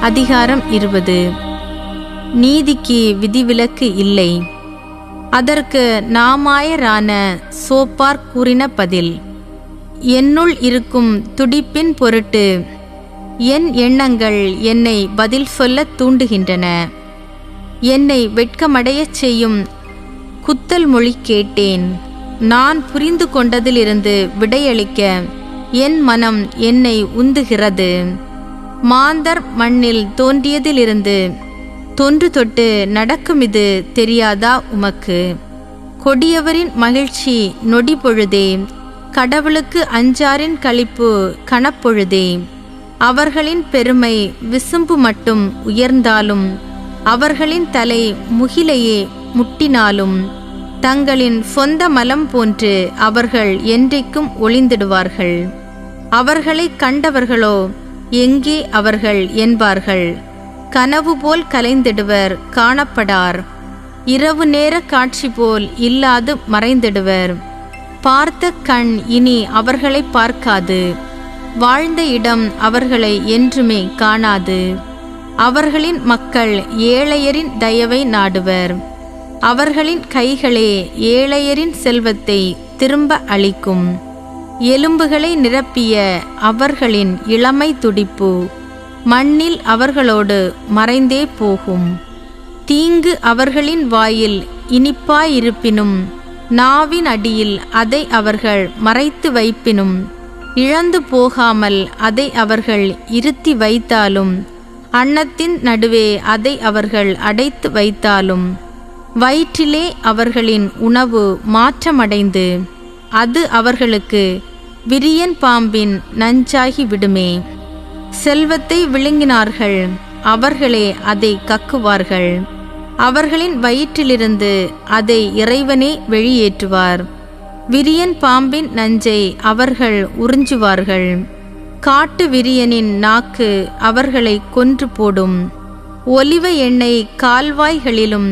அதிகாரம் 20. நீதிக்கு விதிவிலக்கு இல்லை. அதற்கு நாமாயரான சோப்பார் கூறின பதில்: என்னுள் இருக்கும் துடிப்பின் பொருட்டு என் எண்ணங்கள் என்னை பதில் சொல்ல தூண்டுகின்றன. என்னை வெட்கமடையச் செய்யும் குத்தல் மொழி கேட்டேன். நான் புரிந்து கொண்டதிலிருந்து விடையளிக்க என் மனம் என்னை உந்துகிறது. மாந்தர் மண்ணில் தோன்றியதிலிருந்து தொன்று தொட்டு நடக்கும் இது தெரியாதா உமக்கு? கொடியவரின் மகிழ்ச்சி நொடி பொழுதே, கடவுளுக்கு அஞ்சாரின் களிப்பு கணப்பொழுதே. அவர்களின் பெருமை விசும்பு மட்டும் உயர்ந்தாலும், அவர்களின் தலை முகிலையே முட்டினாலும், தங்களின் சொந்த மலம் போன்று அவர்கள் என்றைக்கும் ஒளிந்திடுவார்கள். அவர்களை கண்டவர்களோ எங்கே அவர்கள் என்பார்கள். கனவு போல் கலைந்திடுவர், காணப்படார். இரவு நேர காட்சி போல் இல்லாது மறைந்திடுவர். பார்த்த கண் இனி அவர்களை பார்க்காது. வாழ்ந்த இடம் அவர்களை என்றுமே காணாது. அவர்களின் மக்கள் ஏழையரின் தயவை நாடுவர். அவர்களின் கைகளே ஏழையரின் செல்வத்தை திரும்ப அளிக்கும். எலும்புகளை நிரப்பிய அவர்களின் இளமை துடிப்பு மண்ணில் அவர்களோடு மறைந்தே போகும். தீங்கு அவர்களின் வாயில் இனிப்பாயிருப்பினும், நாவின் அடியில் அதை அவர்கள் மறைத்து வைப்பினும், இழந்து போகாமல் அதை அவர்கள் இருத்தி வைத்தாலும், அன்னத்தின் நடுவே அதை அவர்கள் அடைத்து வைத்தாலும், வயிற்றிலே அவர்களின் உணவு மாற்றமடைந்து அது அவர்களுக்கு விரியன் பாம்பின் நஞ்சாகி விடுமே. செல்வத்தை விழுங்கினார்கள், அவர்களே அதை கக்குவார்கள். அவர்களின் வயிற்றிலிருந்து அதை இறைவனே வெளியேற்றுவார். விரியன் பாம்பின் நஞ்சை அவர்கள் உறிஞ்சுவார்கள். காட்டு விரியனின் நாக்கு அவர்களை கொன்று போடும். ஒலிவ எண்ணெய் கால்வாய்களிலும்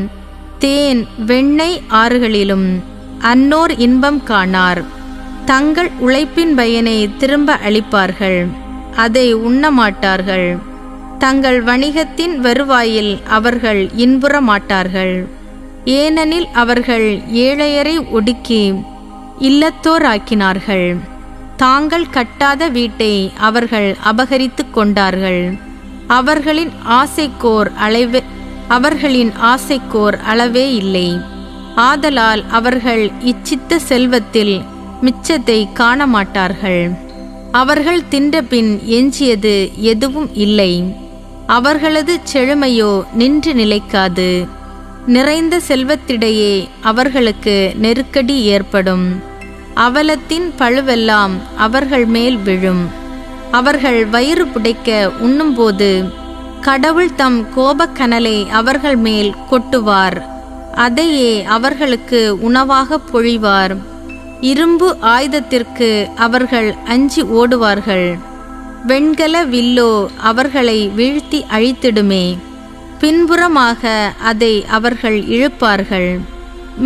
தேன் வெண்ணெய் ஆறுகளிலும் அன்னோர் இன்பம் காணார். தங்கள் உழைப்பின் பயனை திரும்ப அளிப்பார்கள், அதை உண்ணமாட்டார்கள். தங்கள் வணிகத்தின் வருவாயில் அவர்கள் இன்புற மாட்டார்கள். ஏனெனில் அவர்கள் ஏழையரை ஒடுக்கி இல்லத்தோராக்கினார்கள். தாங்கள் கட்டாத வீட்டை அவர்கள் அபகரித்து கொண்டார்கள். அவர்களின் ஆசைக்கோர் அளவே இல்லை. ஆதலால் அவர்கள் இச்சித்த செல்வத்தில் மிச்சத்தை காணமாட்டார்கள். அவர்கள் தின்றபின் எஞ்சியது எதுவும் இல்லை. அவர்களது செழுமையோ நின்று நிலைக்காது. நிறைந்த செல்வத்திடையே அவர்களுக்கு நெருக்கடி ஏற்படும். அவலத்தின் பழுவெல்லாம் அவர்கள் மேல் விழும். அவர்கள் வயிறு புடைக்க உண்ணும்போது கடவுள் தம் கோபக்கனலை அவர்கள் மேல் கொட்டுவார். அதையே அவர்களுக்கு உணவாக பொழிவார். இரும்பு ஆயுதத்திற்கு அவர்கள் அஞ்சி ஓடுவார்கள். வெண்கல வில்லோ அவர்களை வீழ்த்தி அழித்திடுமே. பின்புறமாக அதை அவர்கள் இழுப்பார்கள்.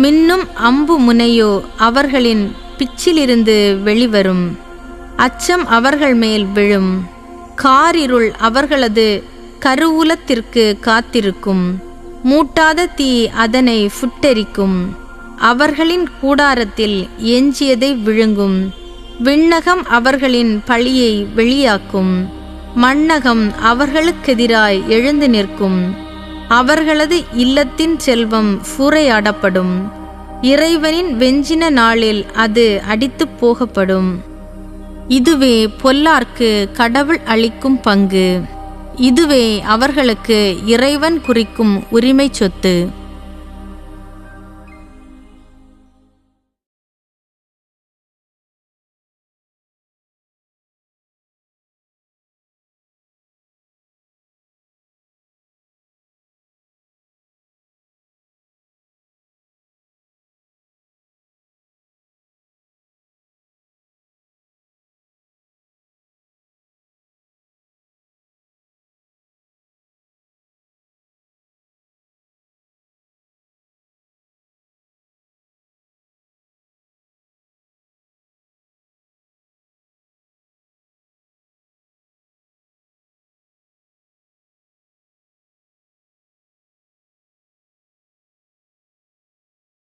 மின்னும் அம்பு முனையோ அவர்களின் பிச்சிலிருந்து வெளிவரும். அச்சம் அவர்கள் மேல் விழும். காரிருள் அவர்களது கருவூலத்திற்கு காத்திருக்கும். மூட்டாத தீ அதனை சுட்டெரிக்கும். அவர்களின் கூடாரத்தில் எஞ்சியதை விழுங்கும். விண்ணகம் அவர்களின் பழியை வெளியாக்கும். மண்ணகம் அவர்களுக்கெதிராய் எழுந்து நிற்கும். அவர்களது இல்லத்தின் செல்வம் சூறையாடப்படும். இறைவனின் வெஞ்சின நாளில் அது அடித்து போகப்படும். இதுவே பொல்லார்க்கு கடவுள் அளிக்கும் பங்கு. இதுவே அவர்களுக்கு இறைவன் குறிக்கும் உரிமை சொத்து.